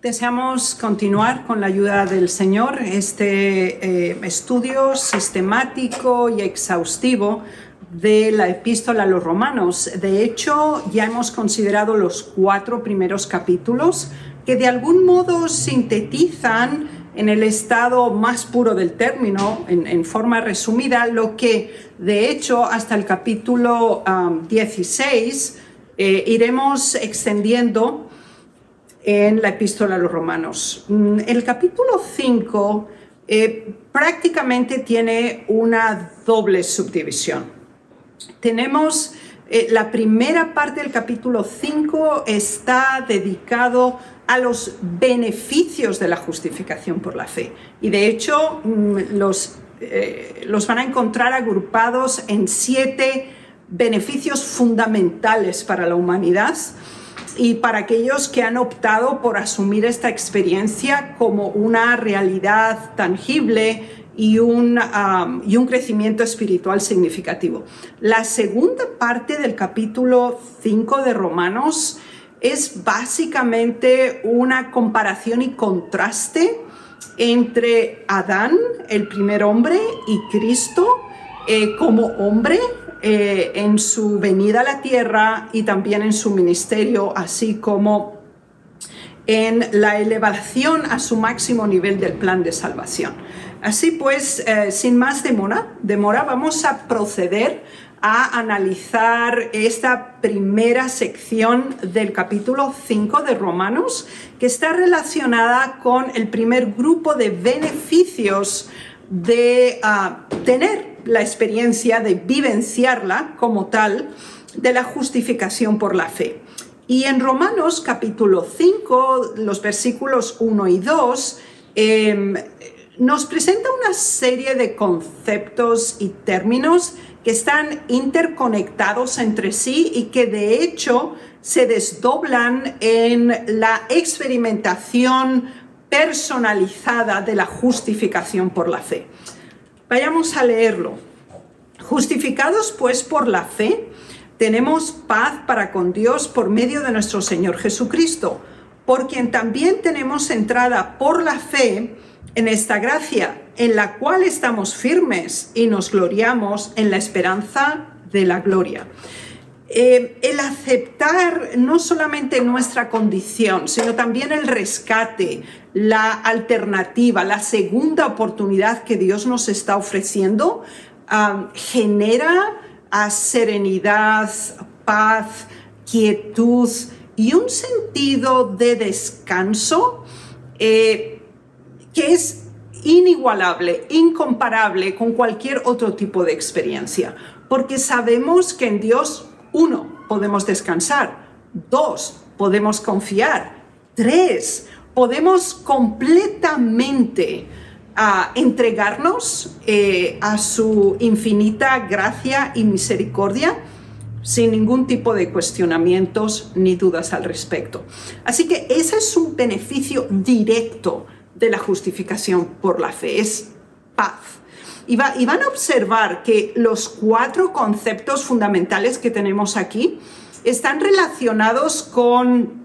Deseamos continuar con la ayuda del Señor este estudio sistemático y exhaustivo de la epístola a los Romanos. De hecho, ya hemos considerado los 4 primeros capítulos que de algún modo sintetizan en el estado más puro del término, en forma resumida, lo que de hecho hasta el capítulo 16 iremos extendiendo en la epístola a los Romanos. El capítulo 5 prácticamente tiene una doble subdivisión. Tenemos la primera parte del capítulo 5 está dedicado a los beneficios de la justificación por la fe. Y de hecho los van a encontrar agrupados en 7 beneficios fundamentales para la humanidad y para aquellos que han optado por asumir esta experiencia como una realidad tangible y un crecimiento espiritual significativo. La segunda parte del capítulo 5 de Romanos es básicamente una comparación y contraste entre Adán, el primer hombre, y Cristo como hombre en su venida a la tierra y también en su ministerio, así como en la elevación a su máximo nivel del plan de salvación. Así pues, sin más demora, vamos a proceder a analizar esta primera sección del capítulo 5 de Romanos, que está relacionada con el primer grupo de beneficios de tener la experiencia, de vivenciarla como tal, de la justificación por la fe. Y en Romanos capítulo 5, los versículos 1 y 2, nos presenta una serie de conceptos y términos que están interconectados entre sí y que de hecho se desdoblan en la experimentación personalizada de la justificación por la fe. Vayamos a leerlo. Justificados pues por la fe, tenemos paz para con Dios por medio de nuestro Señor Jesucristo, por quien también tenemos entrada por la fe en esta gracia, en la cual estamos firmes y nos gloriamos en la esperanza de la gloria. El aceptar no solamente nuestra condición, sino también el rescate, la alternativa, la segunda oportunidad que Dios nos está ofreciendo, genera serenidad, paz, quietud y un sentido de descanso que es inigualable, incomparable con cualquier otro tipo de experiencia, porque sabemos que en Dios, 1, podemos descansar, 2, podemos confiar, 3, podemos completamente entregarnos a su infinita gracia y misericordia sin ningún tipo de cuestionamientos ni dudas al respecto. Así que ese es un beneficio directo de la justificación por la fe, es paz. Y van a observar que los 4 conceptos fundamentales que tenemos aquí están relacionados con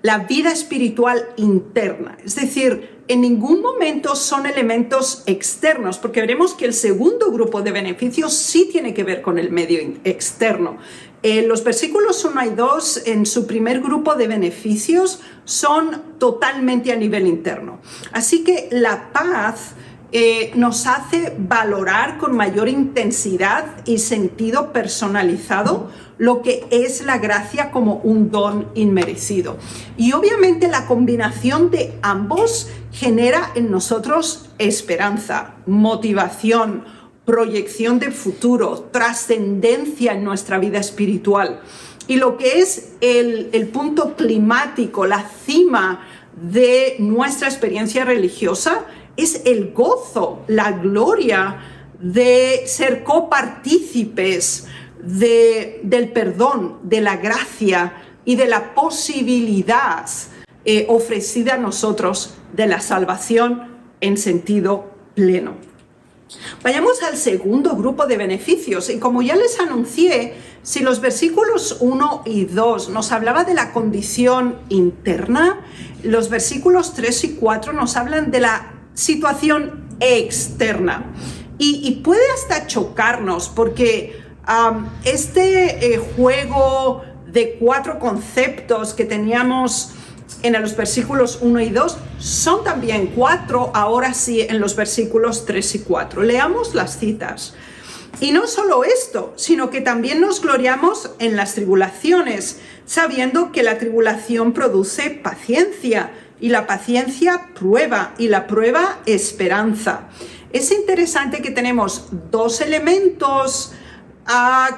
la vida espiritual interna. Es decir, en ningún momento son elementos externos, porque veremos que el segundo grupo de beneficios sí tiene que ver con el medio externo. Los versículos 1 y 2 en su primer grupo de beneficios son totalmente a nivel interno. Así que la paz nos hace valorar con mayor intensidad y sentido personalizado lo que es la gracia como un don inmerecido. Y obviamente la combinación de ambos genera en nosotros esperanza, motivación, proyección de futuro, trascendencia en nuestra vida espiritual. Y lo que es el punto climático, la cima de nuestra experiencia religiosa, es el gozo, la gloria de ser copartícipes del perdón, de la gracia y de la posibilidad ofrecida a nosotros de la salvación en sentido pleno. Vayamos al segundo grupo de beneficios, y como ya les anuncié, si los versículos 1 y 2 nos hablaba de la condición interna, los versículos 3 y 4 nos hablan de la situación externa. Y puede hasta chocarnos, porque este juego de 4 conceptos que teníamos en los versículos 1 y 2 son también 4, ahora sí, en los versículos 3 y 4. Leamos las citas. Y no solo esto, sino que también nos gloriamos en las tribulaciones, sabiendo que la tribulación produce paciencia, y la paciencia prueba, y la prueba esperanza. Es interesante que tenemos 2 elementos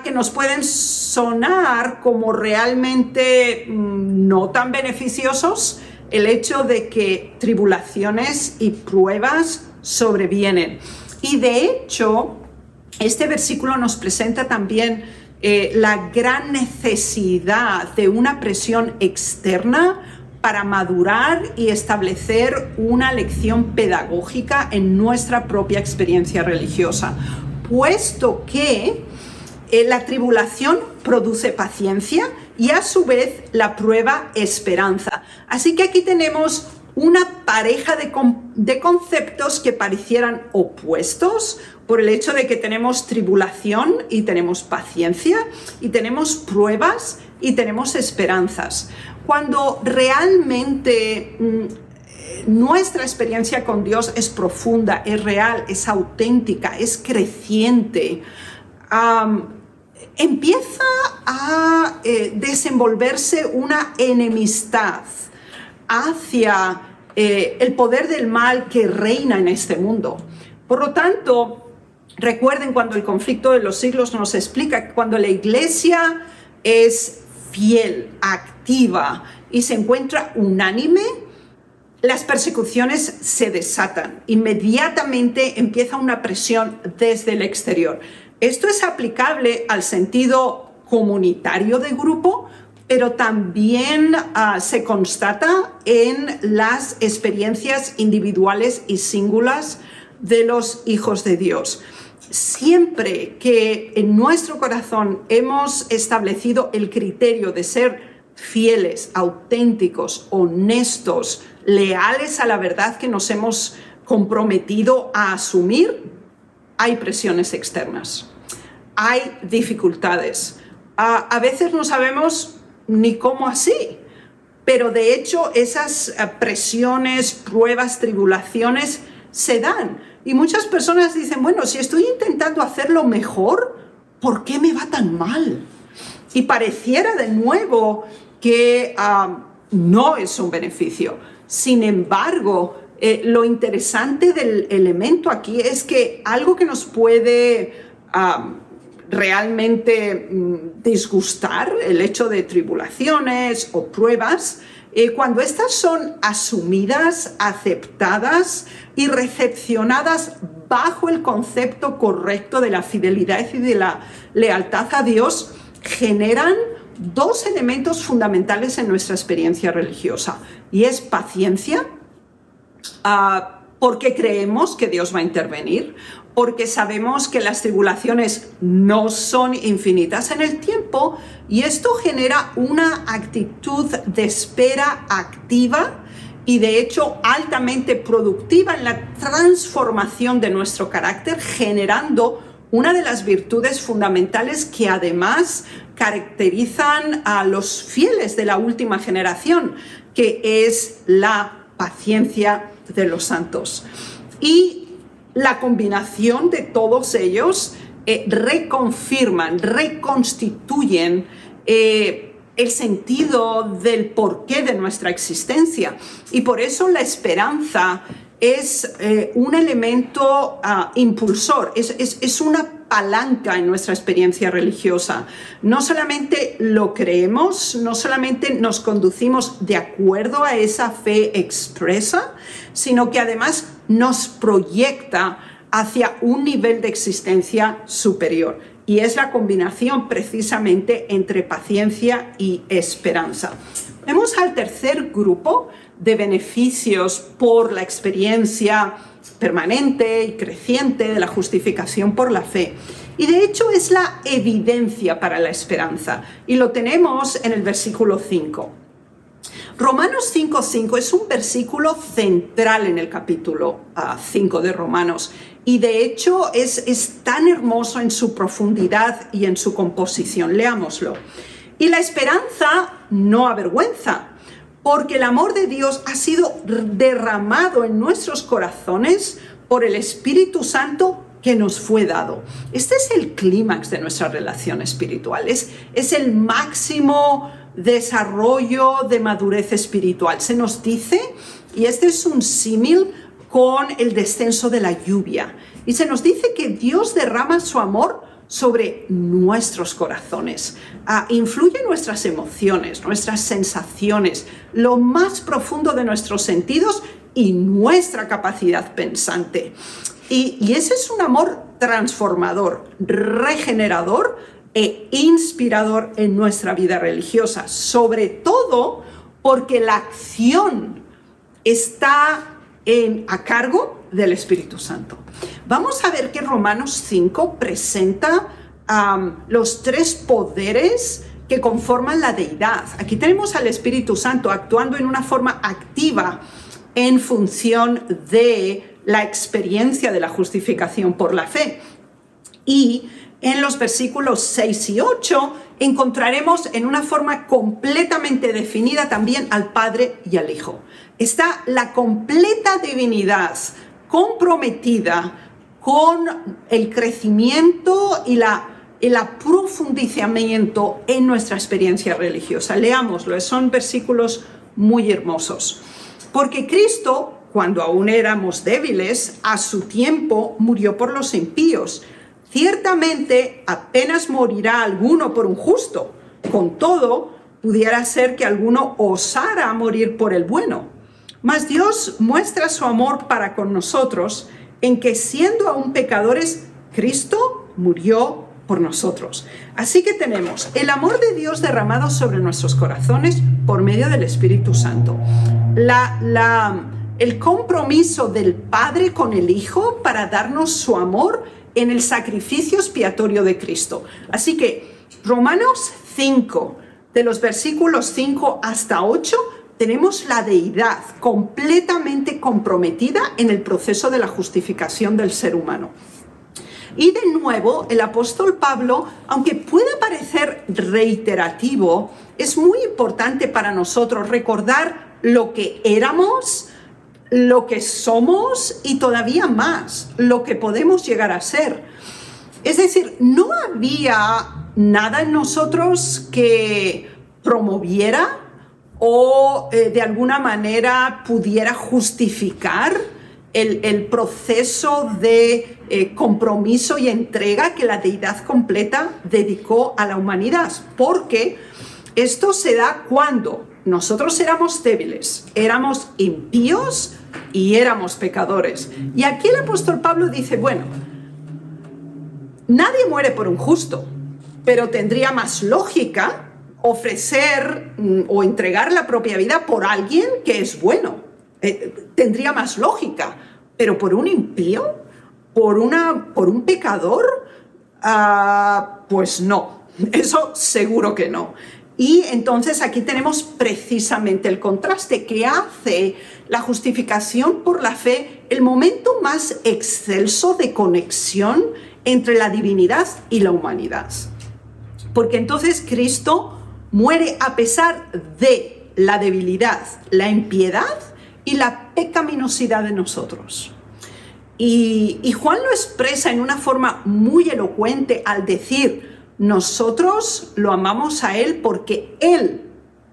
que nos pueden sonar como realmente no tan beneficiosos, el hecho de que tribulaciones y pruebas sobrevienen. Y de hecho, este versículo nos presenta también la gran necesidad de una presión externa para madurar y establecer una lección pedagógica en nuestra propia experiencia religiosa, puesto que la tribulación produce paciencia y a su vez la prueba esperanza. Así que aquí tenemos una pareja de conceptos que parecieran opuestos por el hecho de que tenemos tribulación y tenemos paciencia, y tenemos pruebas y tenemos esperanzas. Cuando realmente nuestra experiencia con Dios es profunda, es real, es auténtica, es creciente, empieza a desenvolverse una enemistad hacia el poder del mal que reina en este mundo. Por lo tanto, recuerden cuando el conflicto de los siglos nos explica que cuando la iglesia es fiel, activa y se encuentra unánime, las persecuciones se desatan. Inmediatamente empieza una presión desde el exterior. Esto es aplicable al sentido comunitario de grupo, pero también se constata en las experiencias individuales y singulares de los hijos de Dios. Siempre que en nuestro corazón hemos establecido el criterio de ser fieles, auténticos, honestos, leales a la verdad que nos hemos comprometido a asumir, hay presiones externas, hay dificultades. A veces no sabemos ni cómo así, pero de hecho esas presiones, pruebas, tribulaciones se dan. Y muchas personas dicen, bueno, si estoy intentando hacerlo mejor, ¿por qué me va tan mal? Y pareciera de nuevo que no es un beneficio. Sin embargo, lo interesante del elemento aquí es que algo que nos puede realmente disgustar, el hecho de tribulaciones o pruebas, cuando estas son asumidas, aceptadas y recepcionadas bajo el concepto correcto de la fidelidad y de la lealtad a Dios, generan 2 elementos fundamentales en nuestra experiencia religiosa, y es paciencia, porque creemos que Dios va a intervenir, porque sabemos que las tribulaciones no son infinitas en el tiempo, y esto genera una actitud de espera activa y de hecho altamente productiva en la transformación de nuestro carácter, generando una de las virtudes fundamentales que además caracterizan a los fieles de la última generación, que es la paciencia de los santos. Y la combinación de todos ellos reconfirman, reconstituyen el sentido del porqué de nuestra existencia. Y por eso la esperanza es un elemento impulsor, es una palanca en nuestra experiencia religiosa. No solamente lo creemos, no solamente nos conducimos de acuerdo a esa fe expresa, sino que además nos proyecta hacia un nivel de existencia superior. Y es la combinación precisamente entre paciencia y esperanza. Vemos al tercer grupo de beneficios por la experiencia permanente y creciente de la justificación por la fe. Y de hecho es la evidencia para la esperanza. Y lo tenemos en el versículo 5. Romanos 5:5 es un versículo central en el capítulo 5 de Romanos. Y de hecho es tan hermoso en su profundidad y en su composición. Leámoslo. Y la esperanza no avergüenza, porque el amor de Dios ha sido derramado en nuestros corazones por el Espíritu Santo que nos fue dado. Este es el clímax de nuestra relación espiritual. Es el máximo desarrollo de madurez espiritual. Se nos dice, y este es un símil con el descenso de la lluvia, y se nos dice que Dios derrama su amor sobre nuestros corazones, influye en nuestras emociones, nuestras sensaciones, lo más profundo de nuestros sentidos y nuestra capacidad pensante. Y ese es un amor transformador, regenerador e inspirador en nuestra vida religiosa, sobre todo porque la acción está a cargo del Espíritu Santo. Vamos a ver que Romanos 5 presenta los tres poderes que conforman la deidad. Aquí tenemos al Espíritu Santo actuando en una forma activa en función de la experiencia de la justificación por la fe. Y en los versículos 6 y 8 encontraremos en una forma completamente definida también al Padre y al Hijo. Está la completa divinidad comprometida con el crecimiento y el profundizamiento en nuestra experiencia religiosa. Leámoslo, son versículos muy hermosos. Porque Cristo, cuando aún éramos débiles, a su tiempo murió por los impíos. Ciertamente apenas morirá alguno por un justo. Con todo, pudiera ser que alguno osara morir por el bueno. Mas Dios muestra su amor para con nosotros en que siendo aún pecadores, Cristo murió por nosotros. Así que tenemos el amor de Dios derramado sobre nuestros corazones por medio del Espíritu Santo. El compromiso del Padre con el Hijo para darnos su amor en el sacrificio expiatorio de Cristo. Así que Romanos 5, de los versículos 5 hasta 8, tenemos la deidad completamente comprometida en el proceso de la justificación del ser humano. Y de nuevo, el apóstol Pablo, aunque pueda parecer reiterativo, es muy importante para nosotros recordar lo que éramos, lo que somos y todavía más, lo que podemos llegar a ser. Es decir, no había nada en nosotros que promoviera o de alguna manera pudiera justificar el proceso de compromiso y entrega que la deidad completa dedicó a la humanidad, porque esto se da cuando nosotros éramos débiles, éramos impíos y éramos pecadores. Y aquí el apóstol Pablo dice, bueno, nadie muere por un justo, pero tendría más lógica ofrecer o entregar la propia vida por alguien que es bueno. Tendría más lógica, pero por un impío, por un pecador, pues no, eso seguro que no. Y entonces aquí tenemos precisamente el contraste que hace la justificación por la fe el momento más excelso de conexión entre la divinidad y la humanidad. Porque entonces Cristo muere a pesar de la debilidad, la impiedad y la pecaminosidad de nosotros. Y Juan lo expresa en una forma muy elocuente al decir, nosotros lo amamos a Él porque Él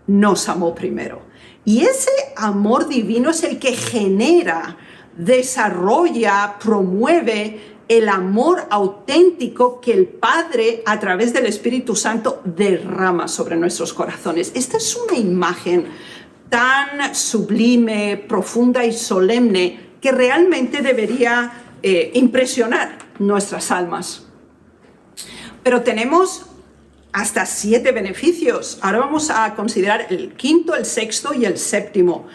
nos amó primero. Y ese amor divino es el que genera, desarrolla, promueve el amor auténtico que el Padre a través del Espíritu Santo derrama sobre nuestros corazones. Esta es una imagen tan sublime, profunda y solemne que realmente debería impresionar nuestras almas. Pero tenemos hasta 7 beneficios. Ahora vamos a considerar el quinto, el sexto y el séptimo.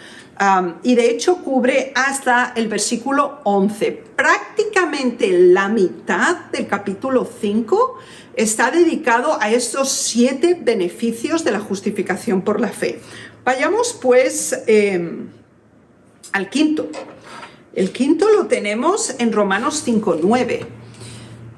Y de hecho cubre hasta el versículo 11. Prácticamente la mitad del capítulo 5 está dedicado a estos 7 beneficios de la justificación por la fe. Vayamos pues al quinto. El quinto lo tenemos en Romanos 5:9.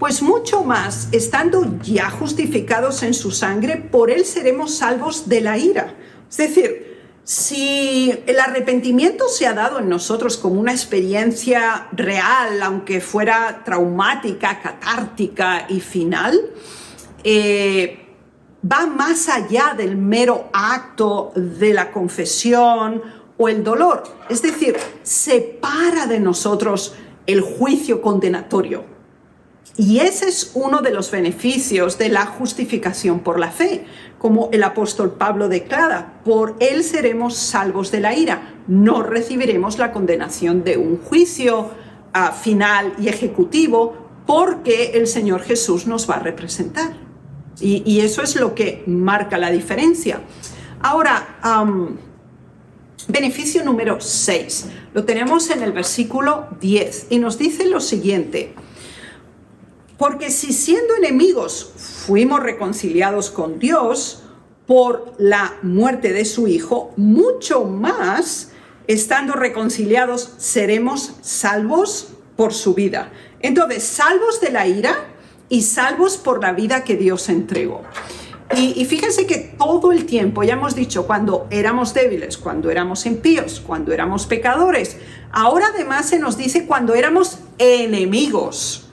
Pues mucho más, estando ya justificados en su sangre, por él seremos salvos de la ira. Es decir, si el arrepentimiento se ha dado en nosotros como una experiencia real, aunque fuera traumática, catártica y final, va más allá del mero acto de la confesión o el dolor. Es decir, separa de nosotros el juicio condenatorio. Y ese es uno de los beneficios de la justificación por la fe. Como el apóstol Pablo declara, por él seremos salvos de la ira. No recibiremos la condenación de un juicio final y ejecutivo, porque el Señor Jesús nos va a representar. Y eso es lo que marca la diferencia. Ahora, beneficio número 6. Lo tenemos en el versículo 10 y nos dice lo siguiente. Porque si siendo enemigos fuimos reconciliados con Dios por la muerte de su Hijo, mucho más, estando reconciliados, seremos salvos por su vida. Entonces, salvos de la ira y salvos por la vida que Dios entregó. Y fíjense que todo el tiempo, ya hemos dicho, cuando éramos débiles, cuando éramos impíos, cuando éramos pecadores, ahora además se nos dice cuando éramos enemigos.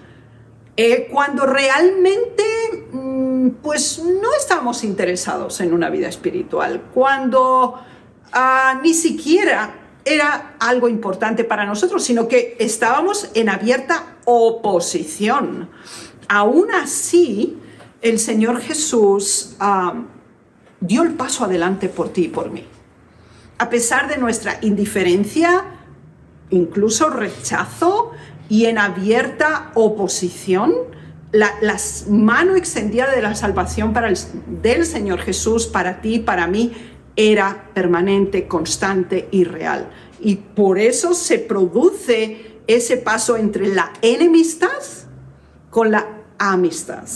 Cuando realmente pues no estamos interesados en una vida espiritual, cuando ni siquiera era algo importante para nosotros, sino que estábamos en abierta oposición. Aún así, el Señor Jesús dio el paso adelante por ti y por mí. A pesar de nuestra indiferencia, incluso rechazo, y en abierta oposición, la mano extendida de la salvación del Señor Jesús para ti y para mí era permanente, constante y real. Y por eso se produce ese paso entre la enemistad con la amistad.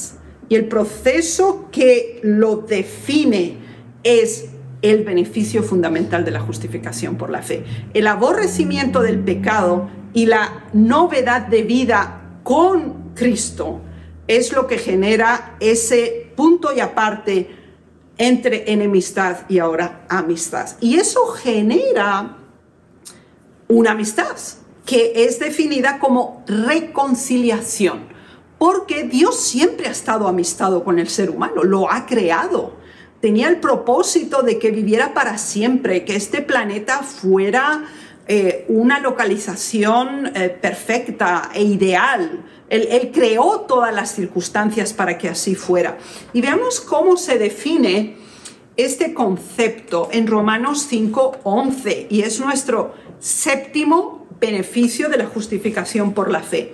Y el proceso que lo define es el beneficio fundamental de la justificación por la fe. El aborrecimiento del pecado y la novedad de vida con Cristo es lo que genera ese punto y aparte entre enemistad y ahora amistad. Y eso genera una amistad que es definida como reconciliación, porque Dios siempre ha estado amistado con el ser humano, lo ha creado. Tenía el propósito de que viviera para siempre, que este planeta fuera una localización perfecta e ideal. Él creó todas las circunstancias para que así fuera. Y veamos cómo se define este concepto en Romanos 5:11, y es nuestro séptimo beneficio de la justificación por la fe.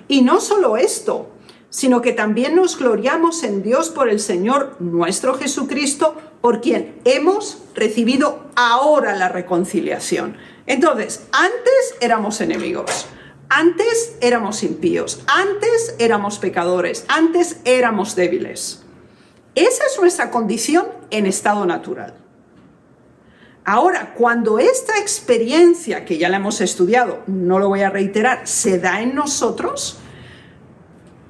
Y no solo esto, sino que también nos gloriamos en Dios por el Señor nuestro Jesucristo, por quien hemos recibido ahora la reconciliación. Entonces, antes éramos enemigos, antes éramos impíos, antes éramos pecadores, antes éramos débiles. Esa es nuestra condición en estado natural. Ahora, cuando esta experiencia, que ya la hemos estudiado, no lo voy a reiterar, se da en nosotros,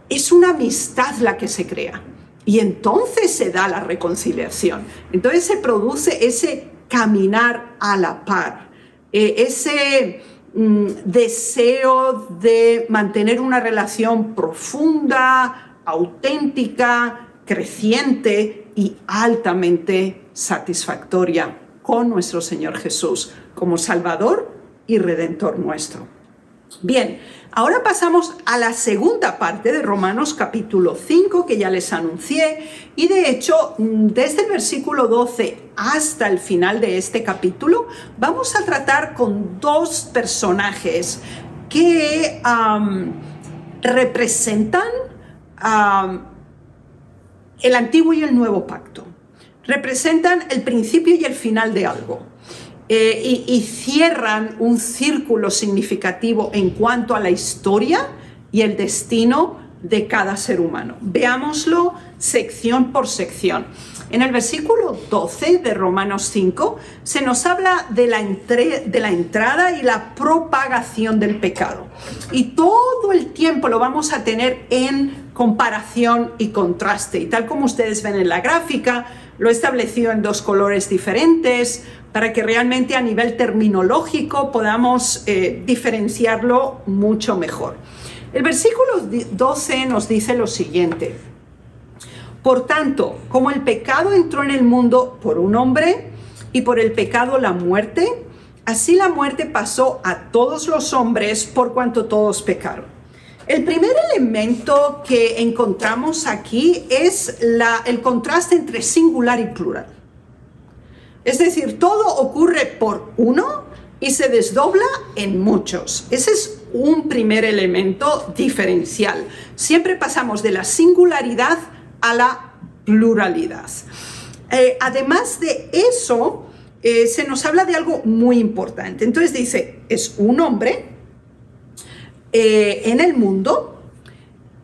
es una amistad la que se crea. Y entonces se da la reconciliación. Entonces se produce ese caminar a la par. Ese deseo de mantener una relación profunda, auténtica, creciente y altamente satisfactoria con nuestro Señor Jesús como Salvador y Redentor nuestro. Bien, ahora pasamos a la segunda parte de Romanos capítulo 5, que ya les anuncié, y de hecho, desde el versículo 12 hasta el final de este capítulo, vamos a tratar con dos personajes que representan el Antiguo y el Nuevo Pacto. Representan el principio y el final de algo. y cierran un círculo significativo en cuanto a la historia y el destino de cada ser humano. Veámoslo sección por sección. En el versículo 12 de Romanos 5 se nos habla de la entrada y la propagación del pecado. Y todo el tiempo lo vamos a tener en comparación y contraste. Y tal como ustedes ven en la gráfica, lo he establecido en 2 colores diferentes para que realmente a nivel terminológico podamos diferenciarlo mucho mejor. El versículo 12 nos dice lo siguiente: por tanto, como el pecado entró en el mundo por un hombre y por el pecado la muerte, así la muerte pasó a todos los hombres por cuanto todos pecaron. El primer elemento que encontramos aquí es el contraste entre singular y plural. Es decir, todo ocurre por uno y se desdobla en muchos. Ese es un primer elemento diferencial. Siempre pasamos de la singularidad a la pluralidad. Además de eso, se nos habla de algo muy importante. Entonces dice, es un hombre en el mundo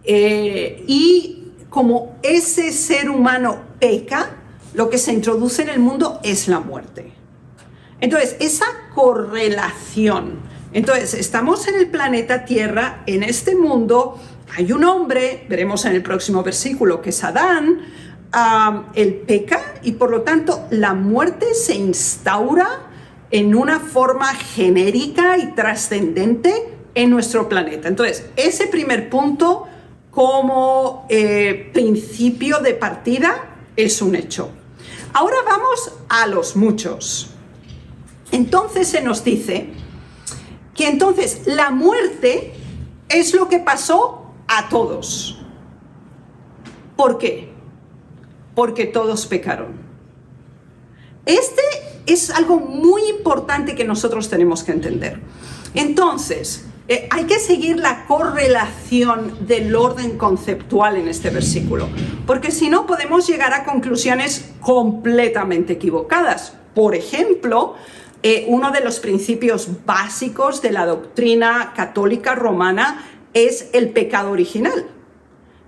y como ese ser humano peca, lo que se introduce en el mundo es la muerte. Entonces, esa correlación. Entonces, estamos en el planeta Tierra, en este mundo, hay un hombre, veremos en el próximo versículo que es Adán, él peca y por lo tanto la muerte se instaura en una forma genérica y trascendente en nuestro planeta. Entonces, ese primer punto como principio de partida es un hecho. Ahora vamos a los muchos. Entonces se nos dice que entonces la muerte es lo que pasó a todos. ¿Por qué? Porque todos pecaron. Este es algo muy importante que nosotros tenemos que entender. Entonces, hay que seguir la correlación del orden conceptual en este versículo, porque si no podemos llegar a conclusiones completamente equivocadas. Por ejemplo, uno de los principios básicos de la doctrina católica romana es el pecado original.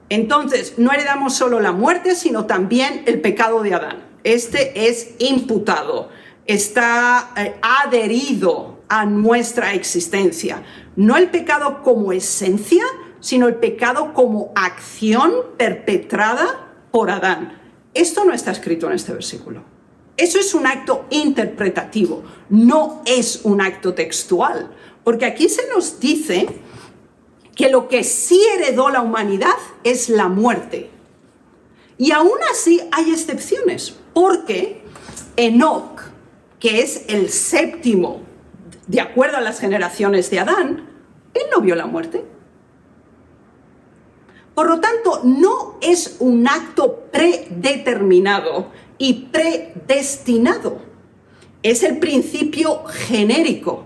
Entonces, no heredamos solo la muerte, sino también el pecado de Adán. Este es imputado, está adherido a nuestra existencia. No el pecado como esencia, sino el pecado como acción perpetrada por Adán. Esto no está escrito en este versículo. Eso es un acto interpretativo, no es un acto textual, porque aquí se nos dice que lo que sí heredó la humanidad es la muerte. Y aún así hay excepciones, porque Enoc, que es el séptimo, de acuerdo a las generaciones de Adán, él no vio la muerte. Por lo tanto, no es un acto predeterminado y predestinado. Es el principio genérico,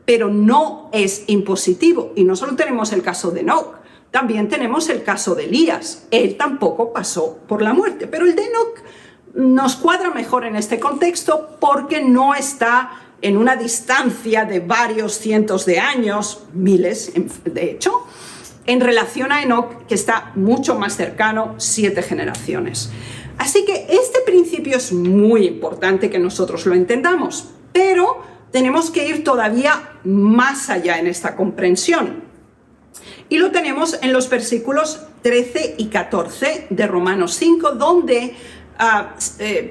pero no es impositivo. Y no solo tenemos el caso de Enoc, también tenemos el caso de Elías. Él tampoco pasó por la muerte, pero el de Enoc nos cuadra mejor en este contexto porque no está en una distancia de varios cientos de años, miles de hecho, en relación a Enoc, que está mucho más cercano, 7 generaciones. Así que este principio es muy importante que nosotros lo entendamos, pero tenemos que ir todavía más allá en esta comprensión. Y lo tenemos en los versículos 13 y 14 de Romanos 5, donde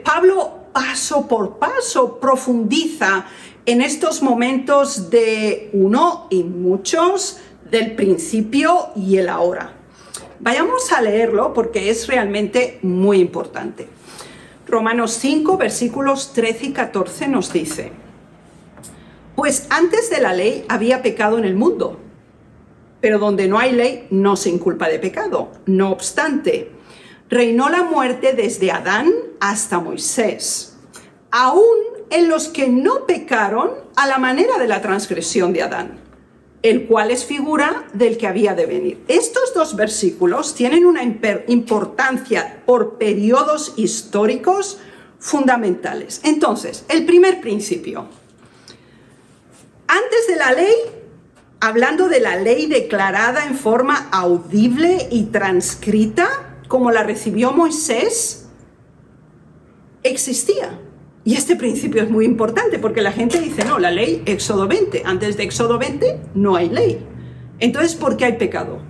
Pablo paso por paso profundiza en estos momentos de uno y muchos, del principio y el ahora. Vayamos a leerlo porque es realmente muy importante. Romanos 5, versículos 13 y 14 nos dice: pues antes de la ley había pecado en el mundo, pero donde no hay ley no se inculpa de pecado. No obstante, reinó la muerte desde Adán hasta Moisés, aún en los que no pecaron a la manera de la transgresión de Adán, el cual es figura del que había de venir. Estos dos versículos tienen una importancia por periodos históricos fundamentales. Entonces, el primer principio: Antes de la ley, hablando de la ley declarada en forma audible y transcrita, como la recibió Moisés, existía. Y este principio es muy importante porque la gente dice, no, la ley, Éxodo 20. Antes de Éxodo 20 no hay ley. Entonces, ¿por qué hay pecado?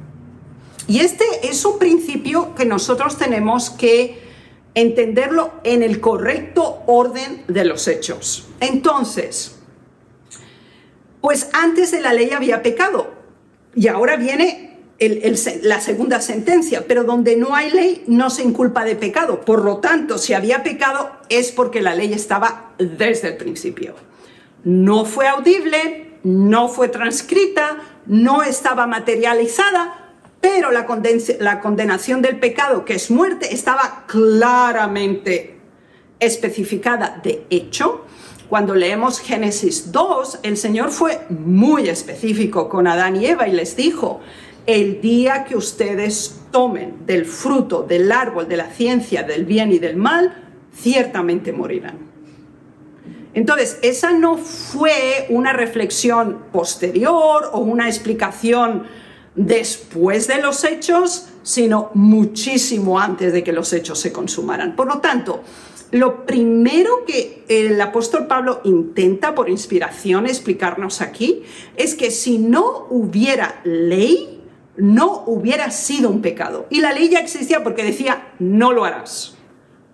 Y este es un principio que nosotros tenemos que entenderlo en el correcto orden de los hechos. Entonces, pues antes de la ley había pecado y ahora viene la segunda sentencia, pero donde no hay ley no se inculpa de pecado. Por lo tanto, si había pecado es porque la ley estaba desde el principio. No fue audible, no fue transcrita, no estaba materializada, pero la condenación del pecado, que es muerte, estaba claramente especificada. De hecho, cuando leemos Génesis 2, el Señor fue muy específico con Adán y Eva y les dijo: el día que ustedes tomen del fruto del árbol de la ciencia del bien y del mal, ciertamente morirán. Entonces, esa no fue una reflexión posterior o una explicación después de los hechos, sino muchísimo antes de que los hechos se consumaran. Por lo tanto, lo primero que el apóstol Pablo intenta por inspiración explicarnos aquí es que si no hubiera ley, no hubiera sido un pecado. Y la ley ya existía porque decía, no lo harás,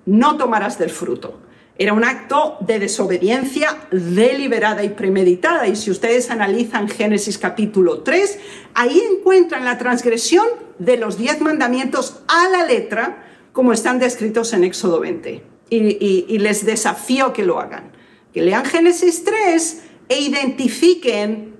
no tomarás del fruto. Era un acto de desobediencia deliberada y premeditada. Y si ustedes analizan Génesis capítulo 3, ahí encuentran la transgresión de los 10 mandamientos a la letra, como están descritos en Éxodo 20. Y les desafío que lo hagan. Que lean Génesis 3 e identifiquen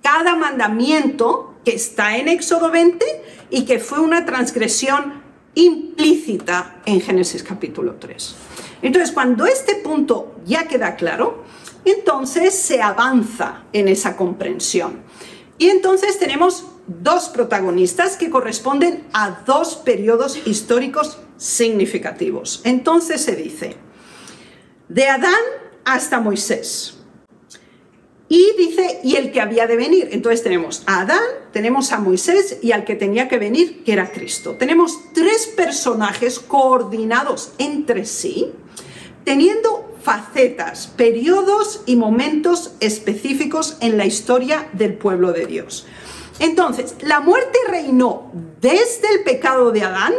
cada mandamiento que está en Éxodo 20 y que fue una transgresión implícita en Génesis capítulo 3. Entonces, cuando este punto ya queda claro, entonces se avanza en esa comprensión. Y entonces tenemos dos protagonistas que corresponden a dos periodos históricos significativos. Entonces se dice, de Adán hasta Moisés. Y dice, y el que había de venir. Entonces tenemos a Adán, tenemos a Moisés y al que tenía que venir, que era Cristo. Tenemos tres personajes coordinados entre sí, teniendo facetas, periodos y momentos específicos en la historia del pueblo de Dios. Entonces, la muerte reinó desde el pecado de Adán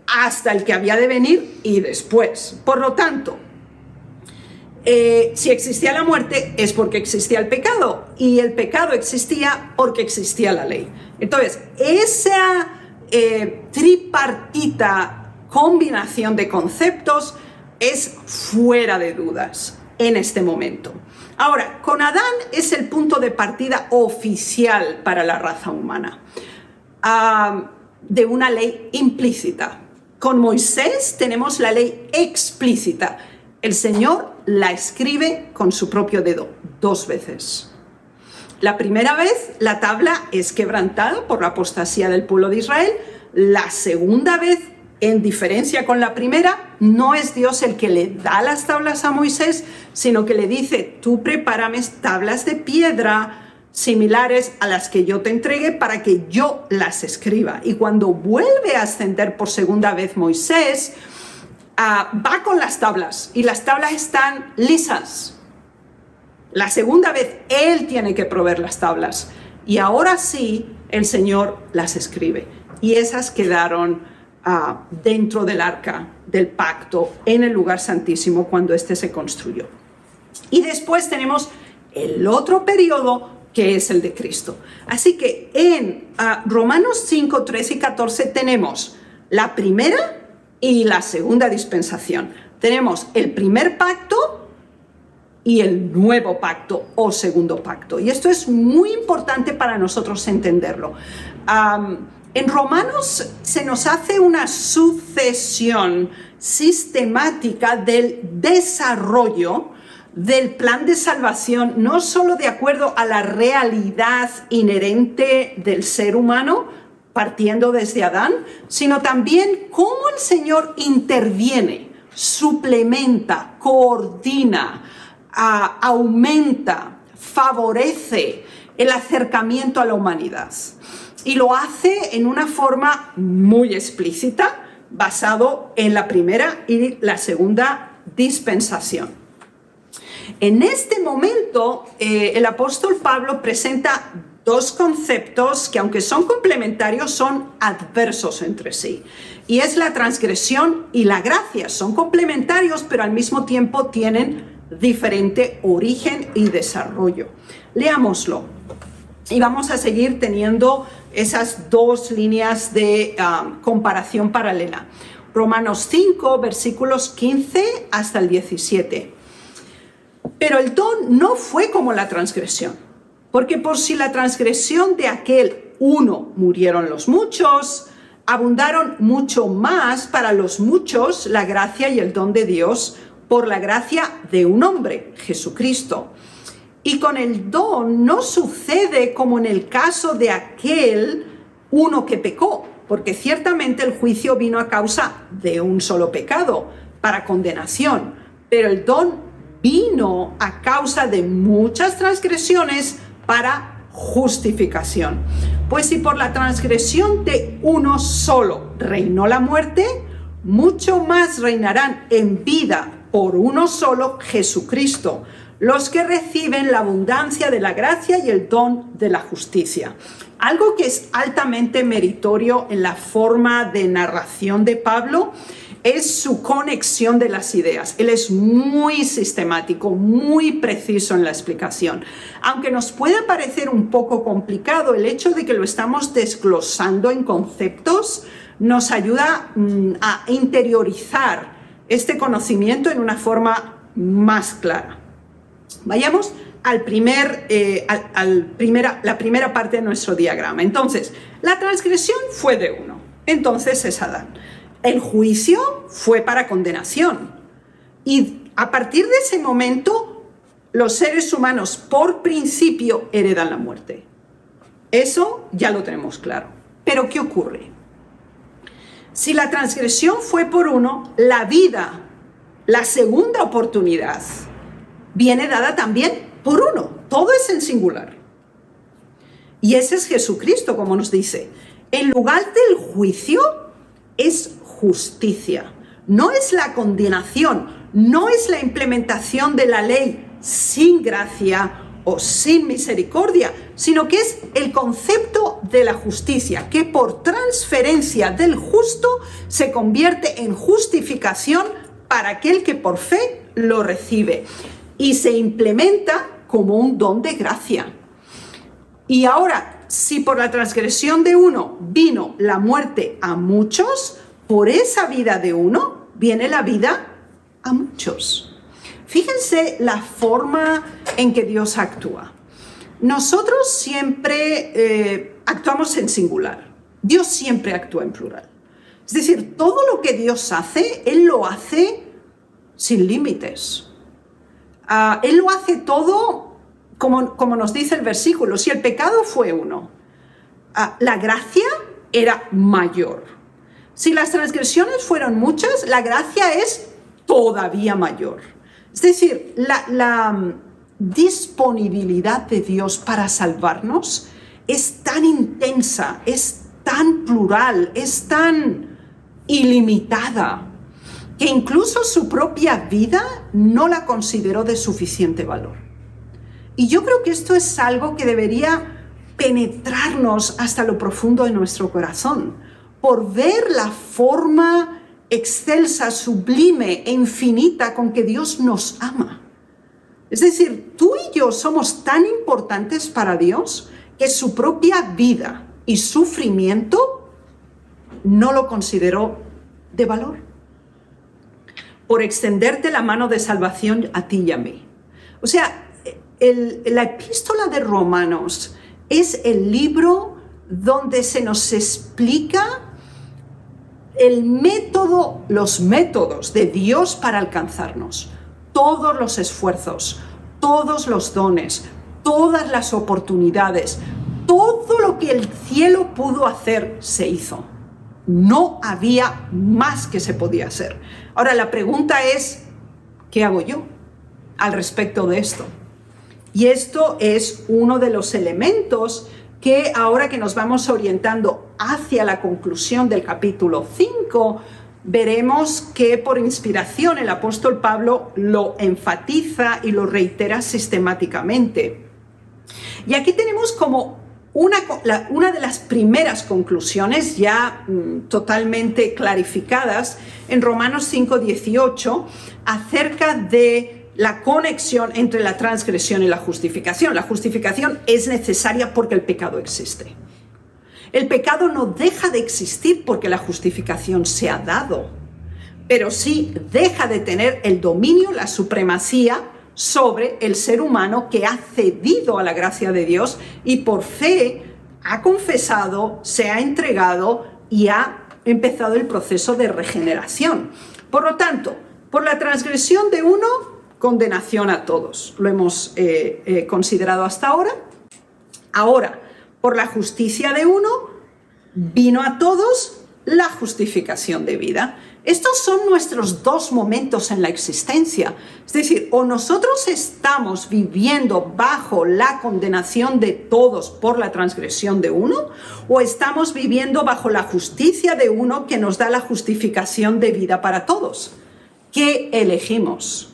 hasta el que había de venir y después. Por lo tanto, si existía la muerte es porque existía el pecado, y el pecado existía porque existía la ley. Entonces, esa tripartita combinación de conceptos es fuera de dudas en este momento. Ahora, con Adán es el punto de partida oficial para la raza humana, de una ley implícita. Con Moisés tenemos la ley explícita. El Señor la escribe con su propio dedo 2 veces. La primera vez la tabla es quebrantada por la apostasía del pueblo de Israel. La segunda vez, en diferencia con la primera, no es Dios el que le da las tablas a Moisés, sino que le dice, tú prepárame tablas de piedra similares a las que yo te entregué para que yo las escriba. Y cuando vuelve a ascender por segunda vez Moisés, va con las tablas y las tablas están lisas. La segunda vez él tiene que proveer las tablas y ahora sí el Señor las escribe, y esas quedaron dentro del arca del pacto en el lugar santísimo cuando éste se construyó. Y después tenemos el otro periodo, que es el de Cristo. Así que en Romanos 5, 13 y 14 tenemos la primera y la segunda dispensación. Tenemos el primer pacto y el nuevo pacto o segundo pacto. Y esto es muy importante para nosotros entenderlo. En Romanos se nos hace una sucesión sistemática del desarrollo del plan de salvación, no solo de acuerdo a la realidad inherente del ser humano, partiendo desde Adán, sino también cómo el Señor interviene, suplementa, coordina, aumenta, favorece el acercamiento a la humanidad. Y lo hace en una forma muy explícita, basado en la primera y la segunda dispensación. En este momento, el apóstol Pablo presenta dos conceptos que, aunque son complementarios, son adversos entre sí. Y es la transgresión y la gracia. Son complementarios, pero al mismo tiempo tienen diferente origen y desarrollo. Leámoslo. Y vamos a seguir teniendo esas dos líneas de comparación paralela. Romanos 5, versículos 15 hasta el 17. Pero el don no fue como la transgresión, porque por si la transgresión de aquel uno murieron los muchos, abundaron mucho más para los muchos la gracia y el don de Dios por la gracia de un hombre, Jesucristo. Y con el don no sucede como en el caso de aquel uno que pecó, porque ciertamente el juicio vino a causa de un solo pecado, para condenación, pero el don vino a causa de muchas transgresiones para justificación. Pues si por la transgresión de uno solo reinó la muerte, mucho más reinarán en vida por uno solo, Jesucristo, los que reciben la abundancia de la gracia y el don de la justicia. Algo que es altamente meritorio en la forma de narración de Pablo es su conexión de las ideas. Él es muy sistemático, muy preciso en la explicación. Aunque nos pueda parecer un poco complicado, el hecho de que lo estamos desglosando en conceptos nos ayuda a interiorizar este conocimiento en una forma más clara. Vayamos la primera parte de nuestro diagrama. Entonces, la transgresión fue de uno. Entonces es Adán. El juicio fue para condenación. Y a partir de ese momento, los seres humanos por principio heredan la muerte. Eso ya lo tenemos claro. Pero ¿qué ocurre? Si la transgresión fue por uno, la vida, la segunda oportunidad, viene dada también por uno. Todo es en singular. Y ese es Jesucristo, como nos dice. En lugar del juicio es justicia. No es la condenación, no es la implementación de la ley sin gracia o sin misericordia, sino que es el concepto de la justicia, que por transferencia del justo se convierte en justificación para aquel que por fe lo recibe y se implementa como un don de gracia. Y ahora, si por la transgresión de uno vino la muerte a muchos, por esa vida de uno viene la vida a muchos. Fíjense la forma en que Dios actúa. Nosotros siempre actuamos en singular. Dios siempre actúa en plural. Es decir, todo lo que Dios hace, Él lo hace sin límites. Él lo hace todo como nos dice el versículo. Si el pecado fue uno, la gracia era mayor. Si las transgresiones fueron muchas, la gracia es todavía mayor. Es decir, la disponibilidad de Dios para salvarnos es tan intensa, es tan plural, es tan ilimitada, que incluso su propia vida no la consideró de suficiente valor. Y yo creo que esto es algo que debería penetrarnos hasta lo profundo de nuestro corazón, por ver la forma excelsa, sublime e infinita con que Dios nos ama. Es decir, tú y yo somos tan importantes para Dios que su propia vida y sufrimiento no lo consideró de valor, por extenderte la mano de salvación a ti y a mí. O sea, la epístola de Romanos es el libro donde se nos explica los métodos de Dios para alcanzarnos. Todos los esfuerzos, todos los dones, todas las oportunidades, todo lo que el cielo pudo hacer se hizo. No había más que se podía hacer. Ahora la pregunta es, ¿qué hago yo al respecto de esto? Y esto es uno de los elementos que ahora que nos vamos orientando hacia la conclusión del capítulo 5, veremos que por inspiración el apóstol Pablo lo enfatiza y lo reitera sistemáticamente. Y aquí tenemos como una de las primeras conclusiones ya totalmente clarificadas en Romanos 5:18 acerca de la conexión entre la transgresión y la justificación. La justificación es necesaria porque el pecado existe. El pecado no deja de existir porque la justificación se ha dado, pero sí deja de tener el dominio, la supremacía sobre el ser humano que ha cedido a la gracia de Dios y por fe ha confesado, se ha entregado y ha empezado el proceso de regeneración. Por lo tanto, por la transgresión de uno, condenación a todos. Lo hemos considerado hasta ahora. Ahora, por la justicia de uno, vino a todos la justificación de vida. Estos son nuestros dos momentos en la existencia. Es decir, o nosotros estamos viviendo bajo la condenación de todos por la transgresión de uno, o estamos viviendo bajo la justicia de uno que nos da la justificación de vida para todos. ¿Qué elegimos?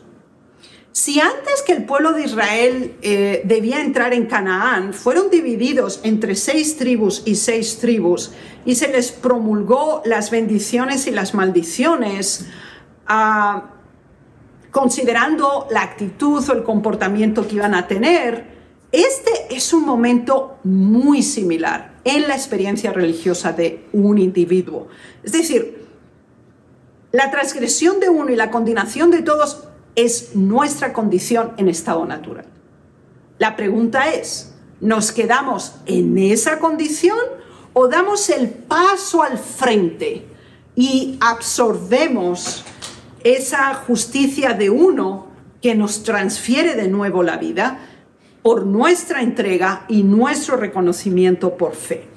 Si antes que el pueblo de Israel debía entrar en Canaán, fueron divididos entre 6 tribus y 6 tribus, y se les promulgó las bendiciones y las maldiciones, considerando la actitud o el comportamiento que iban a tener, este es un momento muy similar en la experiencia religiosa de un individuo. Es decir, la transgresión de uno y la condenación de todos es nuestra condición en estado natural. La pregunta es, ¿nos quedamos en esa condición o damos el paso al frente y absorbemos esa justicia de uno que nos transfiere de nuevo la vida por nuestra entrega y nuestro reconocimiento por fe?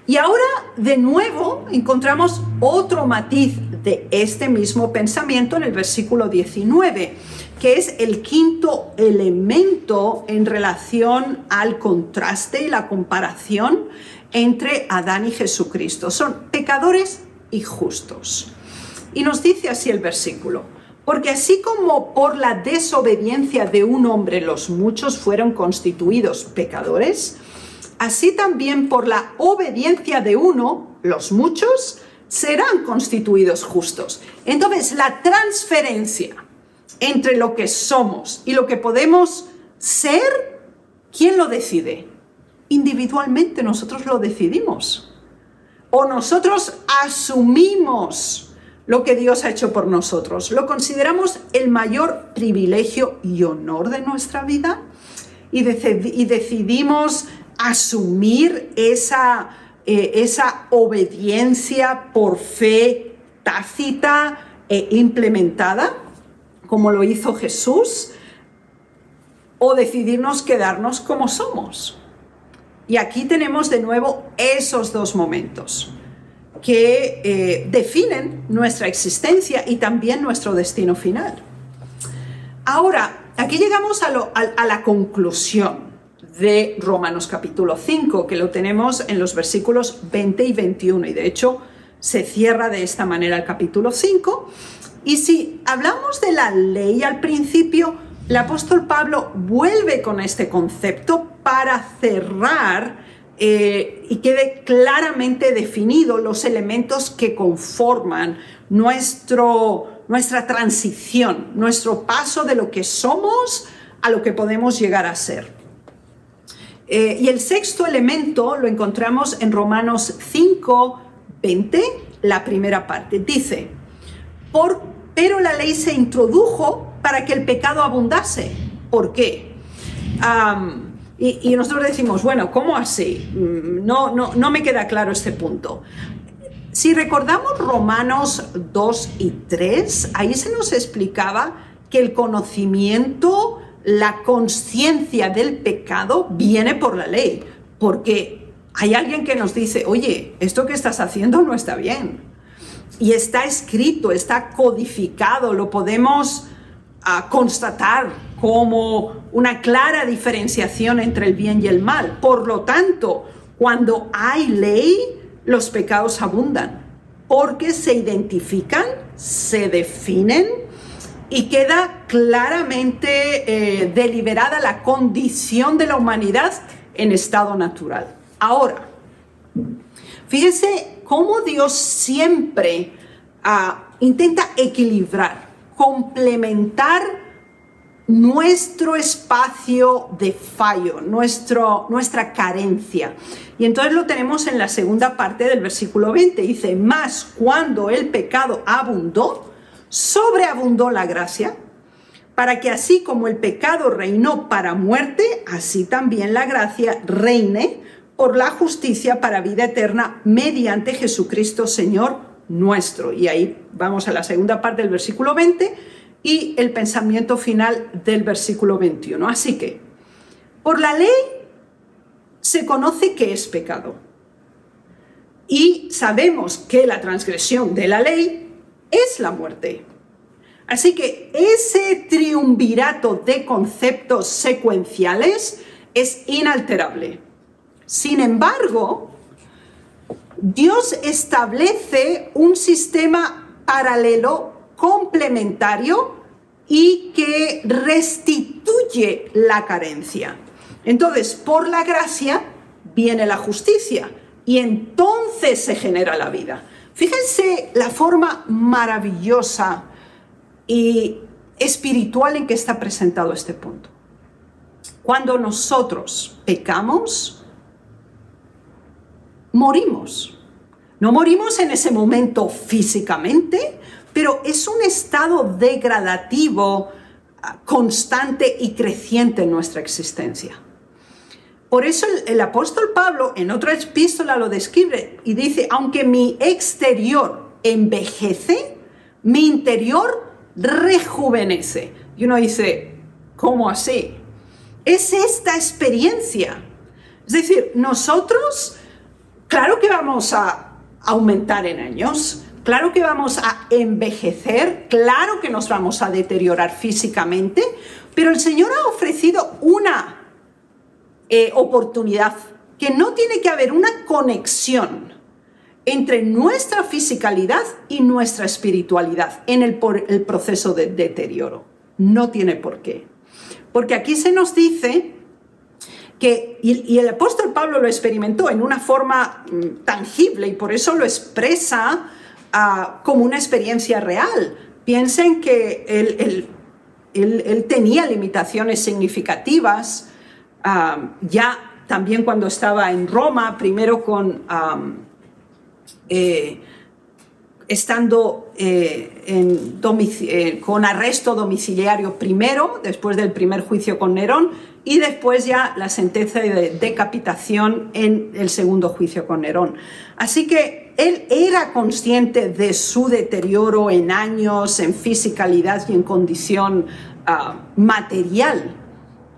Y ahora, de nuevo, encontramos otro matiz de este mismo pensamiento en el versículo 19, que es el quinto elemento en relación al contraste y la comparación entre Adán y Jesucristo. Son pecadores y justos. Y nos dice así el versículo: porque así como por la desobediencia de un hombre los muchos fueron constituidos pecadores, así también por la obediencia de uno, los muchos serán constituidos justos. Entonces, la transferencia entre lo que somos y lo que podemos ser, ¿quién lo decide? Individualmente nosotros lo decidimos. O nosotros asumimos lo que Dios ha hecho por nosotros. Lo consideramos el mayor privilegio y honor de nuestra vida y decidimos asumir esa obediencia por fe tácita e implementada, como lo hizo Jesús, o decidirnos quedarnos como somos. Y aquí tenemos de nuevo esos dos momentos que definen nuestra existencia y también nuestro destino final. Ahora, aquí llegamos a la conclusión de Romanos capítulo 5, que lo tenemos en los versículos 20 y 21, y de hecho se cierra de esta manera el capítulo 5. Y si hablamos de la ley al principio, el apóstol Pablo vuelve con este concepto para cerrar y quede claramente definido los elementos que conforman nuestra transición, nuestro paso de lo que somos a lo que podemos llegar a ser. Y el sexto elemento lo encontramos en Romanos 5:20, la primera parte. Dice: pero la ley se introdujo para que el pecado abundase. ¿Por qué? Y nosotros decimos, bueno, ¿cómo así? No me queda claro este punto. Si recordamos Romanos 2 y 3, ahí se nos explicaba que el conocimiento, la conciencia del pecado viene por la ley, porque hay alguien que nos dice, oye, esto que estás haciendo no está bien. Y está escrito, está codificado, lo podemos constatar como una clara diferenciación entre el bien y el mal. Por lo tanto, cuando hay ley, los pecados abundan, porque se identifican, se definen y queda claramente deliberada la condición de la humanidad en estado natural. Ahora, fíjense cómo Dios siempre intenta equilibrar, complementar nuestro espacio de fallo, nuestra carencia. Y entonces lo tenemos en la segunda parte del versículo 20. Dice, mas cuando el pecado abundó, sobreabundó la gracia, para que así como el pecado reinó para muerte, así también la gracia reine por la justicia para vida eterna mediante Jesucristo Señor nuestro. Y ahí vamos a la segunda parte del versículo 20 y el pensamiento final del versículo 21. Así que, por la ley se conoce que es pecado. Y sabemos que la transgresión de la ley es la muerte. Así que ese triunvirato de conceptos secuenciales es inalterable. Sin embargo, Dios establece un sistema paralelo, complementario y que restituye la carencia. Entonces, por la gracia viene la justicia y entonces se genera la vida. Fíjense la forma maravillosa y espiritual en que está presentado este punto. Cuando nosotros pecamos, morimos. No morimos en ese momento físicamente, pero es un estado degradativo, constante y creciente en nuestra existencia. Por eso el apóstol Pablo en otra epístola lo describe y dice, aunque mi exterior envejece, mi interior rejuvenece. Y uno dice, ¿cómo así? Es esta experiencia. Es decir, nosotros, claro que vamos a aumentar en años, claro que vamos a envejecer, claro que nos vamos a deteriorar físicamente, pero el Señor ha ofrecido una oportunidad, que no tiene que haber una conexión entre nuestra fisicalidad y nuestra espiritualidad en el proceso de deterioro. No tiene por qué. Porque aquí se nos dice que, y el apóstol Pablo lo experimentó en una forma tangible y por eso lo expresa como una experiencia real. Piensen que él tenía limitaciones significativas, ya también cuando estaba en Roma, primero estando con arresto domiciliario primero, después del primer juicio con Nerón, y después ya la sentencia de decapitación en el segundo juicio con Nerón. Así que él era consciente de su deterioro en años, en fisicalidad y en condición material.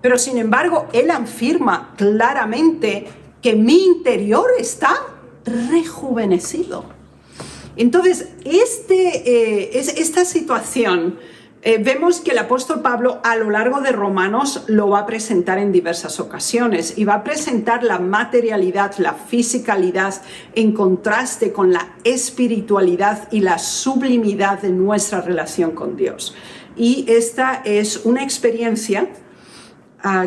Pero sin embargo, él afirma claramente que mi interior está rejuvenecido. Entonces, esta situación, vemos que el apóstol Pablo a lo largo de Romanos lo va a presentar en diversas ocasiones y va a presentar la materialidad, la fisicalidad en contraste con la espiritualidad y la sublimidad de nuestra relación con Dios. Y esta es una experiencia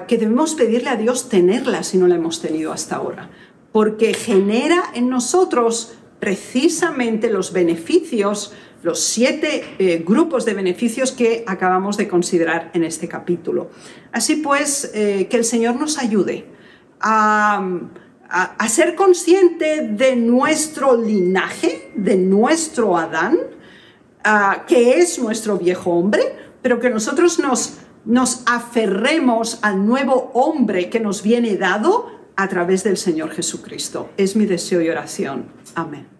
que debemos pedirle a Dios tenerla si no la hemos tenido hasta ahora, porque genera en nosotros precisamente los beneficios, los 7 grupos de beneficios que acabamos de considerar en este capítulo. Así pues, que el Señor nos ayude a ser consciente de nuestro linaje, de nuestro Adán, que es nuestro viejo hombre, pero que nosotros nos aferremos al nuevo hombre que nos viene dado a través del Señor Jesucristo. Es mi deseo y oración. Amén.